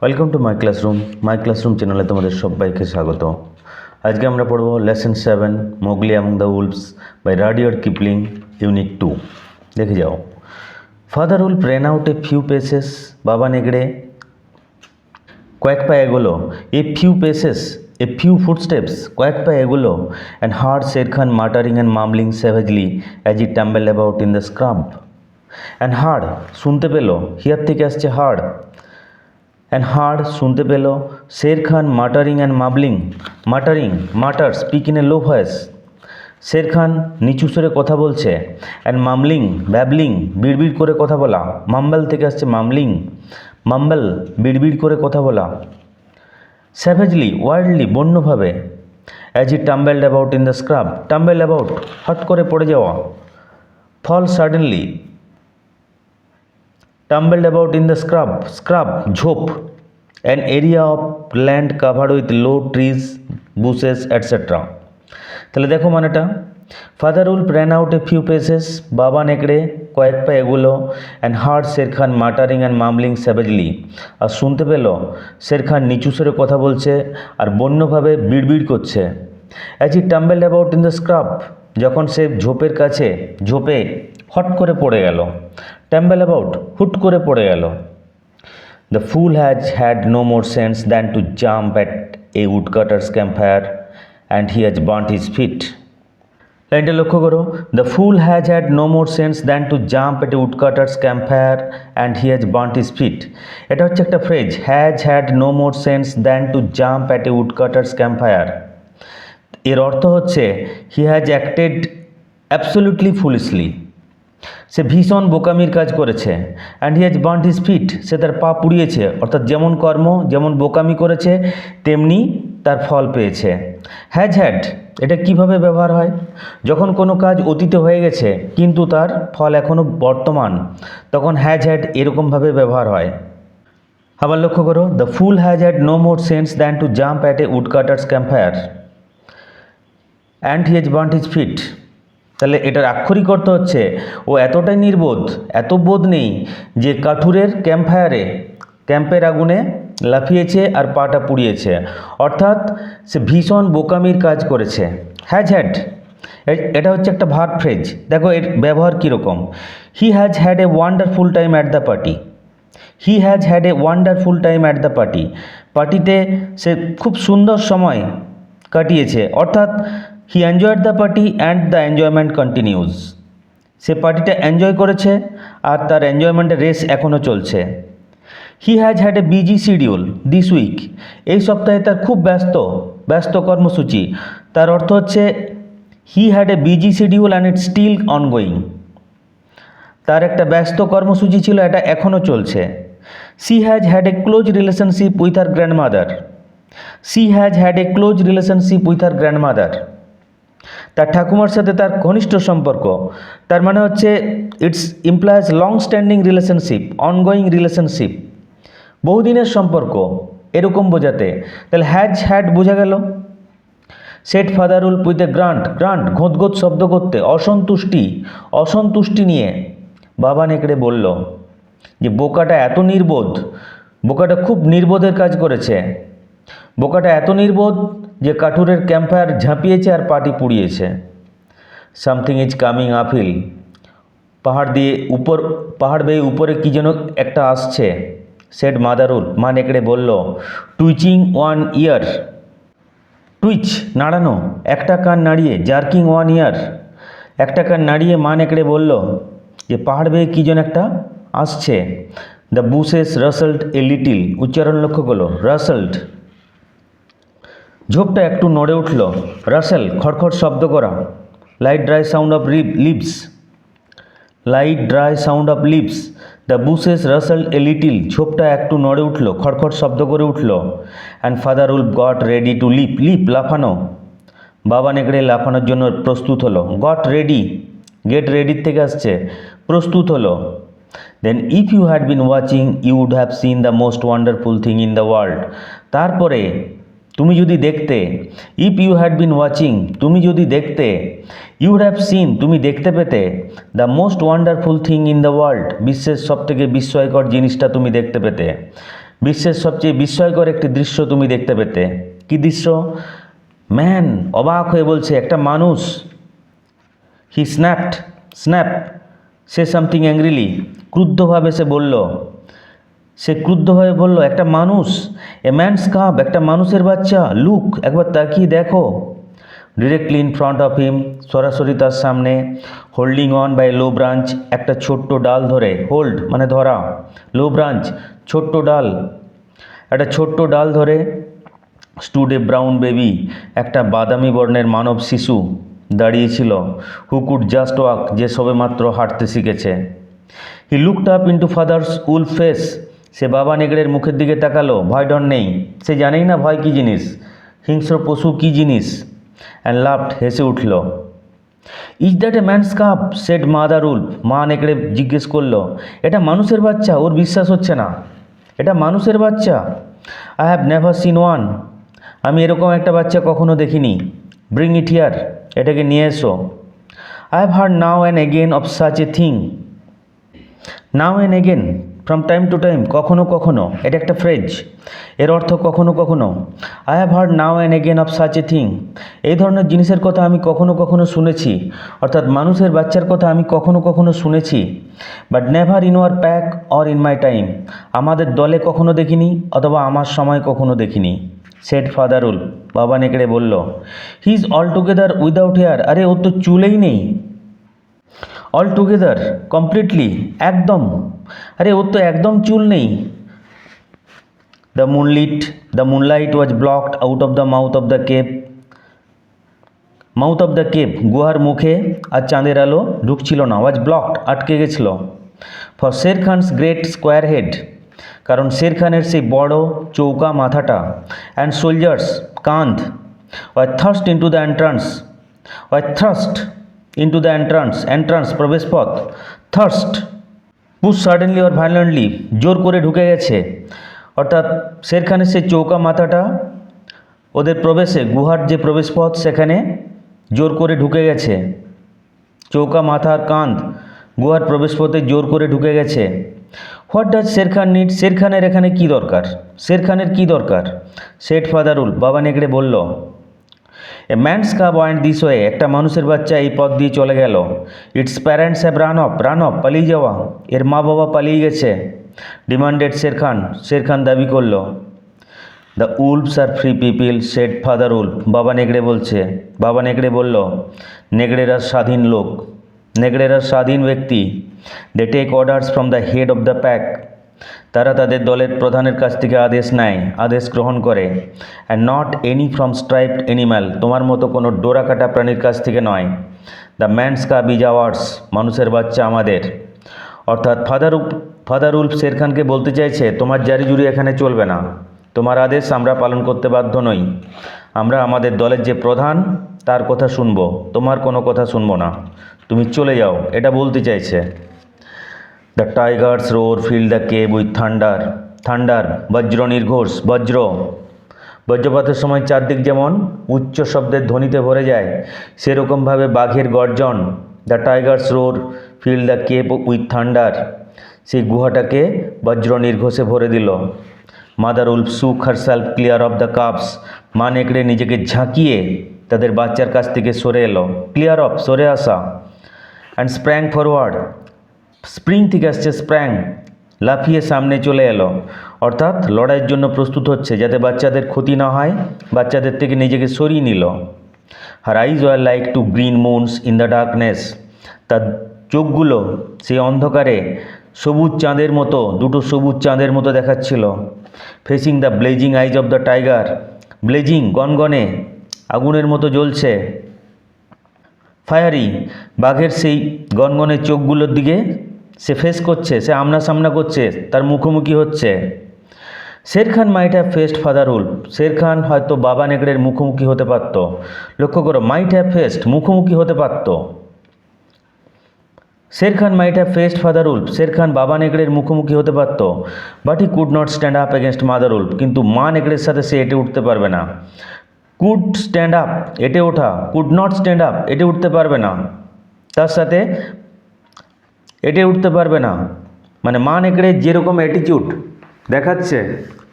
Welcome to my classroom চ্যানেলে তোমাদের সবাইকে স্বাগত। আজকে আমরা পড়ব lesson 7 Mowgli among the wolves by Rudyard Kipling unit 2। দেখে যাও। Father wolf ran out a few paces, বাবা নেকড়ে কয়েক পা এগোলো। a few footsteps, কয়েক পা এগোলো, and heard Sher Khan muttering and mumbling savagely as he tumbled about in the scrub. and heard শুনতে পেল, হিয়ার থেকে আসছে heard, and heard শুনতে পেল Sher Khan muttering and mutter speak in a low voice, Sher Khan নিচু স্বরে কথা বলছে, and babbling বিড়বিড় করে কথা বলা, মাম্বল থেকে আসছে মাম্বল বিড়বিড় করে কথা বলা, savagely wildly বন্যভাবে, as he tumbled about in the scrub, tumble about hot করে পড়ে যাওয়া, fall suddenly, tumbled about in the scrub ঝোপ, an area of land covered with low trees, bushes, etc. তাহলে দেখো মানেটা, father wolf ran out a few paces, বাবা নেকড়ে কয়েক পা এগুলো, and heard Sher Khan muttering and mumbling savagely, আর শুনতে পেল শের খান নিচু স্বরে কথা বলছে আর বন্যভাবে বিড়বিড় করছে, as he tumbled about in the scrub, যখন সে ঝোপে হট করে পড়ে গেল, tumble about হুট করে পড়ে গেল। The fool has had no more sense than to jump at a woodcutter's campfire, and he has burnt his feet. লাইনটা লক্ষ্য করো, the fool has had no more sense than to jump at a woodcutter's campfire and he has burnt his feet. এটা হচ্ছে একটা phrase, has had no more sense than to jump at a woodcutter's campfire। এর অর্থ হচ্ছে he has acted absolutely foolishly, সে ভীষণ বোকামির কাজ করেছে, and he has burnt his feet, সে তার পা পুড়িয়েছে, অর্থাৎ যেমন কর্ম যেমন বোকামি করেছে তেমনি তার ফল পেয়েছে। হ্যাজ হ্যাড এটা কিভাবে ব্যবহার হয়? যখন কোনো কাজ অতীতে হয়ে গেছে কিন্তু তার ফল এখনও বর্তমান, তখন হ্যাজ হ্যাড এরকমভাবে ব্যবহার হয়। আবার লক্ষ্য করো, the fool has had no more sense than to jump at a woodcutter's campfire and he has burnt his feet. তাহলে এটার আক্ষরিক অর্থ হচ্ছে ও এতটাই নির্বোধ, এত বোধ নেই যে কাঠুরের ক্যাম্পের আগুনে লাফিয়েছে আর পাটা পুড়িয়েছে, অর্থাৎ সে ভীষণ বোকামির কাজ করেছে। হ্যাজ হ্যাড এটা হচ্ছে একটা ভার্ব ফ্রেজ। দেখো এর ব্যবহার কীরকম, he has had a wonderful time at the party, he has had a wonderful time at the party, পার্টিতে সে খুব সুন্দর সময় কাটিয়েছে, অর্থাৎ he enjoyed the party and the enjoyment continues, সে পার্টিটা এনজয় করেছে আর তার এনজয়মেন্টের রেস এখনও চলছে। He has had a busy schedule this week, এই সপ্তাহে তার খুব ব্যস্ত কর্মসূচি, তার অর্থ হচ্ছে he had a busy schedule and it's still ongoing, তার একটা ব্যস্ত কর্মসূচি ছিল, এটা এখনও চলছে। She has had a close relationship with her grandmother, she has had a close relationship with her grandmother, তার ঠাকুমার সাথে তার ঘনিষ্ঠ সম্পর্ক, তার মানে হচ্ছে it's implies long standing relationship, ongoing relationship, বহুদিনের সম্পর্ক এরকম বোঝাতে। তাহলে হ্যাজ হ্যাড বোঝা গেল। Said father wolf with a grunt ঘোঁত শব্দ করতে, অসন্তুষ্টি নিয়ে বাবা নেকড়ে বলল যে বোকাটা এত নির্বোধ, বোকাটা খুব নির্বোধের কাজ করেছে, বোকাটা এত নির্বোধ যে কাঠুরের ক্যাম্পফায়ার ঝাঁপিয়েছে আর পাটি পুড়িয়েছে। সামথিং ইজ কামিং আপহিল, পাহাড় বেয়ে উপরে কি যেন একটা আসছে। সেড মাদারুল, মা নেকড়ে বলল, টুইচিং ওয়ান ইয়ার, টুইচ নাড়ানো, একটা কান নাড়িয়ে, জার্কিং ওয়ান ইয়ার, একটা কান নাড়িয়ে মা নেকড়ে বলল যে পাহাড় বেয়ে কী যেন একটা আসছে। The bushes rustled a little, উচ্চারণ লক্ষ্য করলো, রাসেলড, ঝোপটা একটু নড়ে উঠল, রাসেল খড়খড় শব্দ করা, light dry sound of leaves, the bushes rustled a little, ঝোপটা একটু নড়ে উঠল, খড়খড় শব্দ করে উঠল, and father wolf got ready to leap লাফানো, বাবা নেকড়ে লাফানোর জন্য প্রস্তুত হলো। গেট রেডির থেকে আসছে প্রস্তুত হলো। Then if you had been watching you would have seen the most wonderful thing in the world, তারপরে তুমি যদি দেখতে, if you had been watching তুমি যদি দেখতে, ইউ উড হ্যাভ সিন তুমি দেখতে পেতে, the most wonderful thing in the world বিশ্বের সবথেকে বিস্ময়কর জিনিসটা তুমি দেখতে পেতে। বিশ্বের সবচেয়ে বিস্ময়কর একটি দৃশ্য তুমি দেখতে পেতে। কি দৃশ্য? ম্যান অবাক হয়ে বলছে, একটা মানুষ। হি স্ন্যাপ সে সামথিং অ্যাংরিলি, ক্রুদ্ধভাবে সে বলল, একটা মানুষ, এ ম্যানস কাব, একটা মানুষের বাচ্চা, লুক, একবার তাকিয়ে দেখো। Directly in front of him, সরাসরি তার সামনে, holding on by low branch, একটা ছোট্ট ডাল ধরে, হোল্ড মানে ধরা, লো ব্রাঞ্চ ছোট্ট ডাল, একটা ছোট্ট ডাল ধরে, স্টুড এ ব্রাউন বেবি, একটা বাদামি বর্ণের মানব শিশু দাঁড়িয়েছিল, হু কুড জাস্ট ওয়াক, যে সবেমাত্র হাঁটতে শিখেছে। He looked up into father's wolf face, সে বাবা নেগড়ের মুখের দিকে তাকালো, ভয় ডর নেই, সে জানেই না ভয় কী জিনিস, হিংস্র পশু কী জিনিস, অ্যান্ড লাফড, হেসে উঠল। Is that a man's cub, said mother wolf, মা নেকড়ে জিজ্ঞেস করলো, এটা মানুষের বাচ্চা? ওর বিশ্বাস হচ্ছে না, এটা মানুষের বাচ্চা। I have never seen one, আমি এরকম একটা বাচ্চা কখনো দেখিনি। ব্রিং ইট হিয়ার, এটাকে নিয়ে এসো। I have heard now and again of such a thing, now and again, from time to time, কখনো কখনো, এটা একটা ফ্রেজ, এর অর্থ কখনো কখনো। I have heard now and again of such a thing, এই ধরনের জিনিসের কথা আমি কখনো কখনো শুনেছি, অর্থাৎ মানুষের বাচ্চার কথা আমি কখনো কখনো শুনেছি। But never in our pack or in my time, আমাদের দলে কখনো দেখিনি অথবা আমার সময় কখনো দেখিনি। সেড ফাদার উলফ, বাবা নেকড়ে বলল। He is altogether without hair, আরে ওর তো চুলেই নেই। অল টুগেদার, কমপ্লিটলি, একদম, আরে ওর তো একদম চুল নেই। The moonlight was blocked out of the mouth of the cave, গুহার মুখে আর চাঁদের আলো ঢুকছিল না, ওয়াজ ব্লকড, আটকে গেছিল। For Sher Khan's great square head, কারণ শের খানের সেই বড় চৌকা মাথাটা, অ্যান্ড সোলজার্স কাঁধ, ওয়াজ থার্স্ট ইন্টু দ্য এন্ট্রান্স প্রবেশপথ, thirst, push suddenly or violently, জোর করে ঢুকে গেছে, অর্থাৎ শের খানের সেই চৌকা মাথাটা ওদের প্রবেশে, গুহার যে প্রবেশপথ সেখানে জোর করে ঢুকে গেছে, চৌকা মাথার কাঁধ গুহার প্রবেশপথে জোর করে ঢুকে গেছে। What does Shere Khan need, শের খানের এখানে কী দরকার, শের খানের কী দরকার? সেড ফাদার উলফ, বাবা নেকড়ে বলল। A man's cub went this way, একটা মানুষের বাচ্চা এই পথ দিয়ে চলে গেল। Its parents have run off, পালিয়ে যাওয়া, এর মা বাবা পালিয়ে গেছে। ডিমান্ডেড শের খান দাবি করল। The wolves are free people, said father wolf, বাবা নেকড়ে বলল, নেকড়েরা স্বাধীন লোক, নেকড়েরা স্বাধীন ব্যক্তি। They take orders from the head of the pack, তারা তাদের দলের প্রধানের কাছ থেকে আদেশ গ্রহণ করে। And not any from striped animal, তোমার মতো কোনো ডোরা কাটা প্রাণীর কাছ থেকে নয়। The man's cub is ours, মানুষের বাচ্চা আমাদের। অর্থাৎ ফাদার উলফ শের খানকে বলতে চাইছে, তোমার জারিজুরি এখানে চলবে না, তোমার আদেশ আমরা পালন করতে বাধ্য নই, আমরা আমাদের দলের যে প্রধান তার কথা শুনবো, তোমার কোনো কথা শুনবো না, তুমি চলে যাও, এটা বলতে চাইছে। The tiger's roar fill the cave with thunder, বজ্র নির্ঘোষ, বজ্রপাতের সময় চারদিক যেমন উচ্চ শব্দের ধ্বনিতে ভরে যায়, সেরকমভাবে বাঘের গর্জন। The tiger's roar fill the cave with thunder, সেই গুহাটাকে বজ্র নির্ঘোষে ভরে দিল। Mother wolf shook herself clear of the cubs, মা নেকড়ে নিজেকে ঝাঁকিয়ে তাদের বাচ্চার কাছ থেকে সরে এলো, ক্লিয়ার অফ, সরে আসা। অ্যান্ড স্প্র্যাং ফরওয়ার্ড, স্প্রিং থেকে আসছে স্প্র্যাং, লাফিয়ে সামনে চলে এলো, অর্থাৎ লড়াইয়ের জন্য প্রস্তুত হচ্ছে, যাতে বাচ্চাদের ক্ষতি না হয়, বাচ্চাদের থেকে নিজেকে সরিয়ে নিল। Her eyes were like two green moons in the darkness, তার চোখগুলো সেই অন্ধকারে সবুজ চাঁদের মতো, দুটো সবুজ চাঁদের মতো দেখাচ্ছিল। Facing the blazing eyes of the tiger, blazing গনগনে, আগুনের মতো জ্বলছে। ফায়ারি, বাঘের সেই গনগনে চোখগুলোর দিকে সে ফেস করছে, সে আমনা সামনা করছে, তার মুখোমুখি হচ্ছে। Shere Khan might have faced father wolf, Shere Khan হয়তো বাবা নেকড়ের মুখোমুখি হতে পারত। লক্ষ্য করো, মাইট হ্যাভ ফেসড, মুখোমুখি হতে পারত। Shere Khan might have faced father wolf, Shere Khan বাবা নেকড়ের মুখোমুখি হতে পারত। But he could not stand up against mother wolf, কিন্তু মা নেকড়ের সাথে সে এটে উঠতে পারবে না। কুড স্ট্যান্ড আপ, এটে ওঠা, কুড নট স্ট্যান্ড আপ, এটে উঠতে পারবে না, তার সাথে এটে উঠতে পারবে না, মানে মা নেকড়ের যেরকম অ্যাটিটিউড দেখাচ্ছে,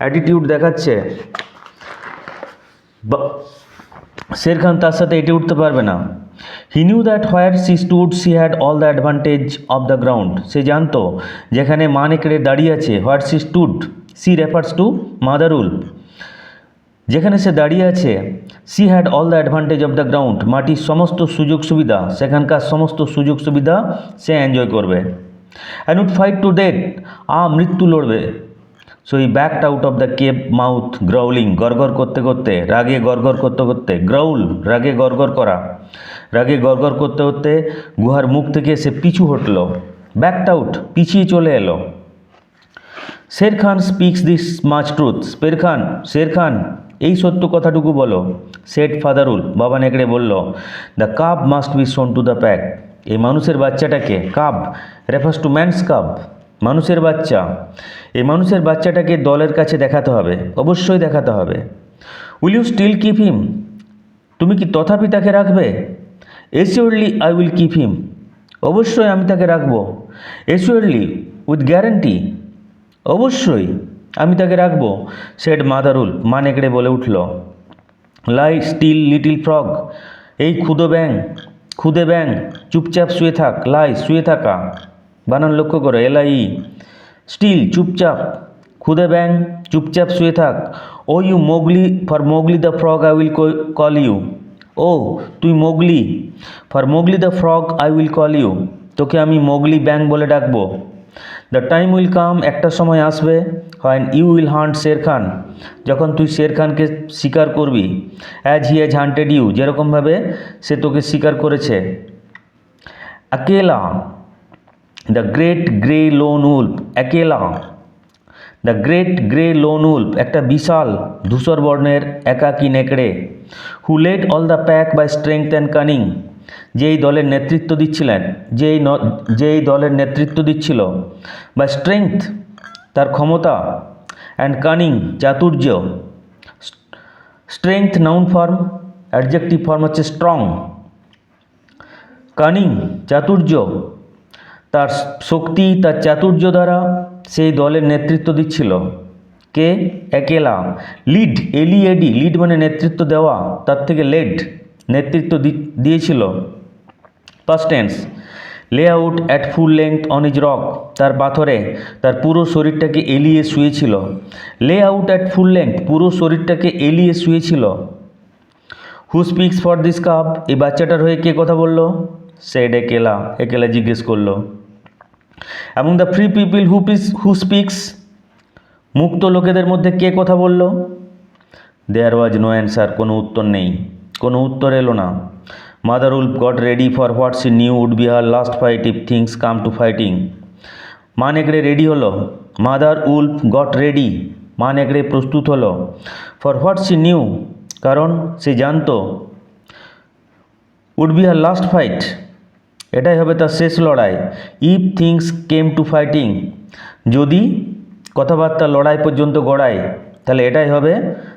অ্যাটিটিউড দেখাচ্ছে। শের খান তার সাথে এটে উঠতে পারবে না। He knew that where she stood she had all the advantage of the ground. সে জানতো যেখানে মা নেকড়ে দাঁড়িয়ে আছে, where she stood, she refers to mother wolf, যেখানে সে দাঁড়িয়ে আছে, she had all the advantage of the ground, মাটির সমস্ত সুযোগ সুবিধা, সেখানকার সমস্ত সুযোগ সুবিধা সে এনজয় করবে। And would fight to death, মৃত্যু লড়বে। So he backed out of the cave mouth গ্রাউলিং, গড়গড় করতে করতে, রাগে গড়গড় করতে করতে, গ্রাউল রাগে গড়গড় করা, রাগে গড়গড় করতে করতে গুহার মুখ থেকে সে পিছু হটল। ব্যাকড আউট, পিছিয়ে চলে এলো। Shere Khan speaks this much truth, Shere Khan এই সত্য কথাটুকু বলো। সেট ফাদারুল, বাবা নেকড়ে বলল। The cub must be shown to the pack, এই মানুষের বাচ্চাটাকে, cub refers to man's cub, মানুষের বাচ্চা, এই মানুষের বাচ্চাটাকে দলের কাছে দেখাতে হবে, অবশ্যই দেখাতে হবে। Will you still keep him, তুমি কি তথাপি তাকে রাখবে? Assuredly I will keep him, অবশ্যই আমি তাকে রাখবো। এসিওরলি, উইথ গ্যারান্টি, অবশ্যই আমি তাকে রাখবো। সেড মাদারুল, মা নেকড়ে বলে উঠল। লাই স্টিল লিটিল ফ্রগ, এই খুদে ব্যাং, চুপচাপ শুয়ে থাক। লাই শুয়ে থাকা, বানান লক্ষ্য করো, LIE। স্টিল চুপচাপ, খুদে ব্যাং চুপচাপ শুয়ে থাক। Oh you Mowgli, for Mowgli the frog I will call you, ও তুই মোগলি, for Mowgli the frog I will call you, তোকে আমি মোগলি ব্যাং বলে ডাকবো। দ্য টাইম উইল কাম, একটা সময় আসবে, when you will hunt Sher Khan, যখন তুই শের খানকে শিকার করবি। As he has hunted you, যেরকমভাবে সে তোকে শিকার করেছে। Akela, the great grey lone wolf, Akela, the great grey lone wolf, একটা বিশাল ধূসর বর্ণের একাকী নেকড়ে। Who led all the pack by strength and cunning, যেই দলের নেতৃত্ব দিচ্ছিলেন, যেই দলের নেতৃত্ব দিচ্ছিল, বাই স্ট্রেংথ তার ক্ষমতা, অ্যান্ড কানিং চাতুর্য। Strength noun form, adjective form হচ্ছে স্ট্রং। কানিং চাতুর্য, তার শক্তি, তার চাতুর্য দ্বারা সেই দলের নেতৃত্ব দিচ্ছিল। কে? একেলা। লিড, LEAD, লিড মানে নেতৃত্ব দেওয়া, তার থেকে লেড নেতৃত্ব দিয়েছিল। Past tense. Lay out at full length on his rock, তার পাথরে তার পুরো শরীরটাকে এলিয়ে শুয়েছিল। লে আউট অ্যাট ফুল লেংথ, পুরো শরীরটাকে এলিয়ে শুয়েছিল। হু স্পিক্স ফর দিস কাব, এই বাচ্চাটার হয়ে কে কথা বলল? সেড একেলা, একেলা জিজ্ঞেস করলো। এবং the free people who speaks, মুক্ত লোকেদের মধ্যে কে কথা বলল? দেয়ার ওয়াজ নো অ্যান্সার, কোনো উত্তর নেই, কোনো উত্তর এলো না। Mother wolf got ready for what she knew would be her last fight if things come to fighting, মা নেকড়ে রেডি হলো। মাদার উলফ গট রেডি, মা নেকড়ে প্রস্তুত হলো। ফর হোয়াট শি নিউ, কারণ সে জানতো, would be her last fight, এটাই হবে তার শেষ লড়াই। If things came to fighting, যদি কথাবার্তা লড়াই পর্যন্ত গড়ায়, তাহলে এটাই হবে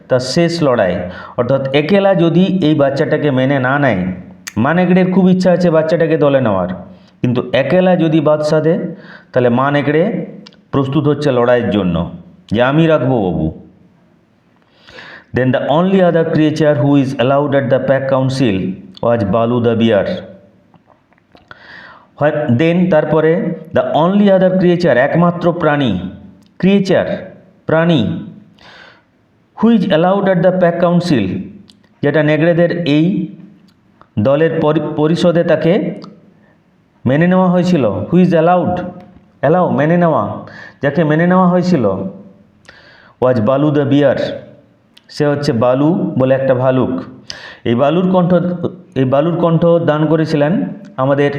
তার শেষ লড়াই। অর্থাৎ একেলা যদি এই বাচ্চাটাকে মেনে না নেয়, মা নেকড়ের খুব ইচ্ছা আছে বাচ্চাটাকে দলে নেওয়ার, কিন্তু একেলা যদি বাদ সাধে, তাহলে মা নেকড়ে প্রস্তুত হচ্ছে লড়াইয়ের জন্য, যে আমি রাখবো বাবু। Then the only other creature who is allowed at the pack council was Baloo the বিয়ার। দেন তারপরে, দ্য অনলি আদার ক্রিয়েচার, একমাত্র প্রাণী, ক্রিয়েচার প্রাণী, হু is allowed at the pack council, যেটা নেকড়েদের এই দলের পরিষদে তাকে মেনে নেওয়া হয়েছিল। হু ইজ অ্যালাউড, অ্যালাউ মেনে নেওয়া, যাকে মেনে নেওয়া হয়েছিল, ওয়াজ বালু দ্য বিয়ার, সে হচ্ছে বালু বলে একটা ভালুক। এই বালুর কণ্ঠ দান করেছিলেন আমাদের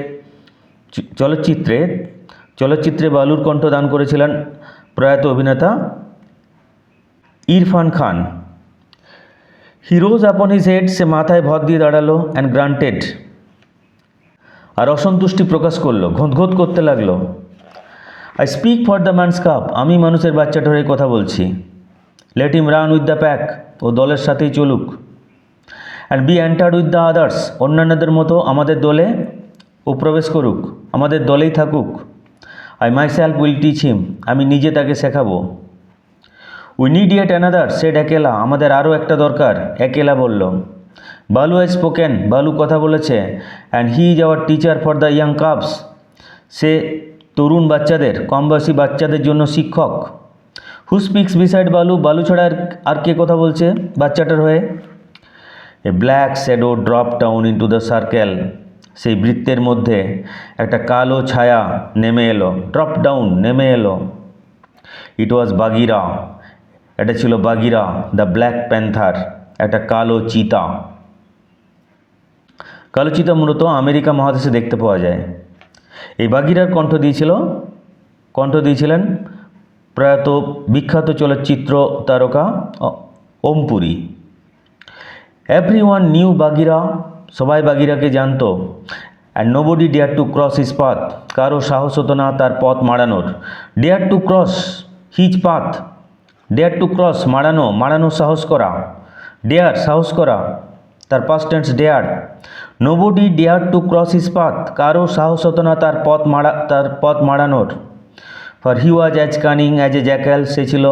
চলচ্চিত্রে বালুর কণ্ঠ দান করেছিলেন প্রয়াত অভিনেতা ইরফান খান। হি রোজ আপন হিজ হেড, সে মাথায় ভর দিয়ে দাঁড়ালো। অ্যান্ড গ্রান্টেড, আর অসন্তুষ্টি প্রকাশ করলো, ঘোঁত করতে লাগলো। I speak for the man's cub, আমি মানুষের বাচ্চাটার হয়ে কথা বলছি। Let him run with the pack, ও দলের সাথেই চলুক। And be entered with the others, অন্যান্যদের মতো আমাদের দলে ও প্রবেশ করুক, আমাদের দলেই থাকুক। I myself will teach him, আমি নিজে তাকে শেখাবো। We need yet another said Akela, আমাদের আরও একটা দরকার, একেলা বলল। বালু হ্যাজ স্পোকেন, বালু কথা বলেছে। And he is our teacher for the young cubs, সে তরুণ বাচ্চাদের, কম বয়সী বাচ্চাদের জন্য শিক্ষক। হু স্পিক্স বিসাইড বালু, বালু ছাড়া আর কে কথা বলছে বাচ্চাটার হয়ে? A black shadow drop down into the circle, সেই বৃত্তের মধ্যে একটা কালো ছায়া নেমে এলো, ড্রপ ডাউন, নেমে এলো। ইট ওয়াজ বাগিরা, এটা ছিল বাগিরা, দ্য ব্ল্যাক প্যান্থার, একটা কালো চিতা। কালো চিতা মূলত আমেরিকা মহাদেশে দেখতে পাওয়া যায়। এই বাগিরার কণ্ঠ দিয়েছিলেন প্রয়াত বিখ্যাত চলচ্চিত্র তারকা ওম পুরী। এভরিওয়ান নিউ বাগিরা, সবাই বাগিরাকে জানতো। And nobody dare to cross his path, কারো সাহস হতো না তার পথ মাড়ানোর। Dare to cross his path, dare to cross মাড়ানো সাহস করা, ডেয়ার সাহস করা, তার past tense dare. Nobody dare to cross his path, কারো সাহস হতো না তার পথ মাড়ানোর। For he was as cunning as a jackal, সে ছিল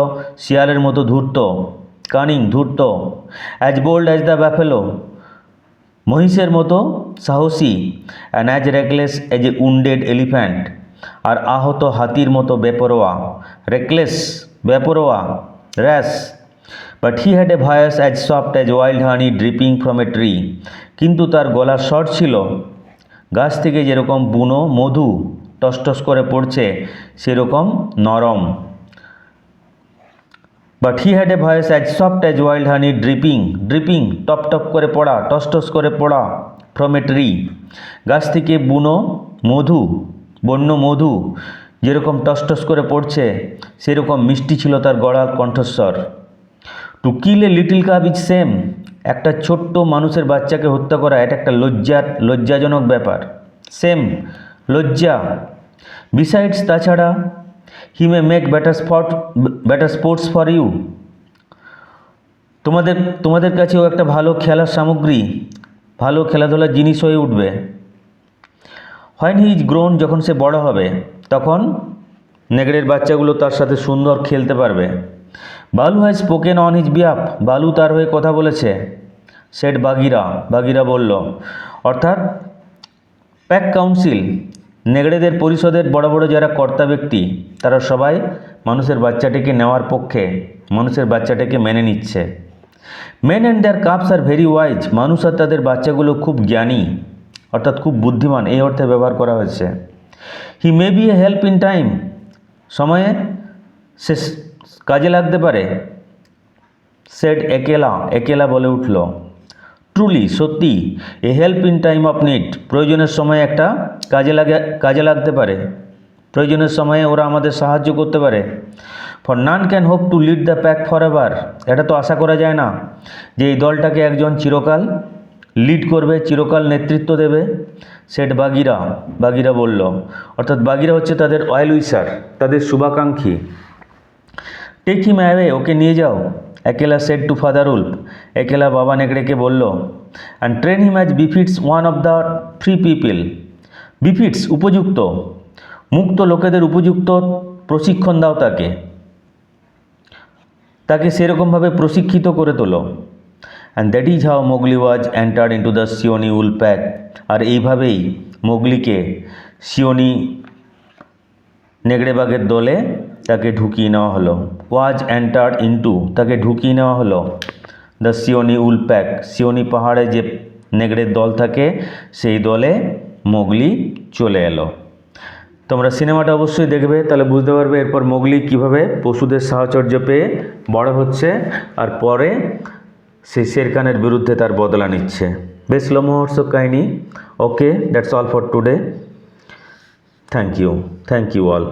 শিয়ালের মতো ধূর্ত, কানিং ধূর্ত। As bold as the buffalo, মহিষের মতো সাহসী। And as reckless as a wounded elephant, আর আহত হাতির মতো বেপরোয়া। রেকলেস, বেপরোয়া, rash. But he had a voice as soft as wild honey dripping from a tree, কিন্তু তার গলার স্বর ছিল গাছ থেকে যেরকম বুনো মধু টসটস করে পড়ছে সেরকম নরম। But he had a voice as soft as wild honey dripping top top করে পড়া, টসটস করে পড়া, ফ্রম এ ট্রি, গাছ থেকে বুনো মধু, বন্য মধু যেরকম টসটস করে পড়ছে সেরকম মিষ্টি ছিল তার গলার কণ্ঠস্বর। To kill a little cub is shame, একটা ছোট্ট মানুষের বাচ্চাকে হত্যা করা এটা একটা লজ্জাজনক ব্যাপার। সেম, লজ্জা। বিসাইডস, তাছাড়া, he may make better sports for you, তোমাদের কাছেও একটা ভালো খেলার সামগ্রী, ভালো খেলাধুলার জিনিস হয়ে উঠবে। হোয়েন হি ইজ গ্রোন, যখন সে বড় হবে তখন নেগড়ের বাচ্চাগুলো তার সাথে সুন্দর খেলতে পারবে। বালু has spoken on his behalf, বালু তার হয়ে কথা বলেছে। সেড বাগিরা, বাগিরা বলল। অর্থাৎ প্যাক কাউন্সিল, নেগড়েদের পরিষদের বড় বড় যারা কর্তা ব্যক্তি তারা সবাই মানুষের বাচ্চাটিকে নেওয়ার পক্ষে, মানুষের বাচ্চাটাকে মেনে নিচ্ছে। Men and their cubs are very wise, মানুষ আর তাদের বাচ্চাগুলো খুব জ্ঞানী, অর্থাৎ খুব বুদ্ধিমান, এই অর্থে ব্যবহার করা হয়েছে। He may be a help in time, সময়ে সে কাজে লাগতে পারে। সেড একেলা বলে উঠল। ট্রুলি, সত্যি। A help in time of need, প্রয়োজনের সময় একটা কাজে লাগতে পারে, প্রয়োজনের সময়ে ওরা আমাদের সাহায্য করতে পারে। For none can hope to lead the pack for ever, এটা তো আশা করা যায় না যে এই দলটাকে একজন চিরকাল লিড করবে, চিরকাল নেতৃত্ব দেবে। সেট বাগিরা বলল। অর্থাৎ বাগিরা হচ্ছে তাদের ওয়েল উইশার, তাদের শুভাকাঙ্ক্ষী। টেক হিম অ্যাওয়ে, ওকে নিয়ে যাও। একেলা সেড টু ফাদার উল্ফ, একেলা বাবা নেকড়েকে বলল। And train him as befits one of the free people, befits উপযুক্ত, মুক্ত লোকেদের উপযুক্ত প্রশিক্ষণ দাও তাকে সেরকমভাবে প্রশিক্ষিত করে তোলো। And that is how Mowgli was entered into the Seeonee wolf pack, আর এইভাবেই মোগলিকে সিওনি নেগড়েবাগের দলে তাকে ঢুকিয়ে নেওয়া হলো। ওয়াজ এন্টার্ড ইন্টু, তাকে ঢুকিয়ে নেওয়া হলো the Seeonee wolf pack, Seeonee পাহাড়ে যে নেগড়ের দল থাকে সেই দলে মোগলি চলে এলো। তোমরা সিনেমাটা অবশ্যই দেখবে, তাহলে বুঝতে পারবে এরপর মোগলি কীভাবে পশুদের সাহচর্য পেয়ে বড় হচ্ছে আর পরে সেই শের খানের বিরুদ্ধে তার বদলা নিচ্ছে। বেশ লোমহর্ষক কাহিনী। Okay, that's all for today. Thank you all.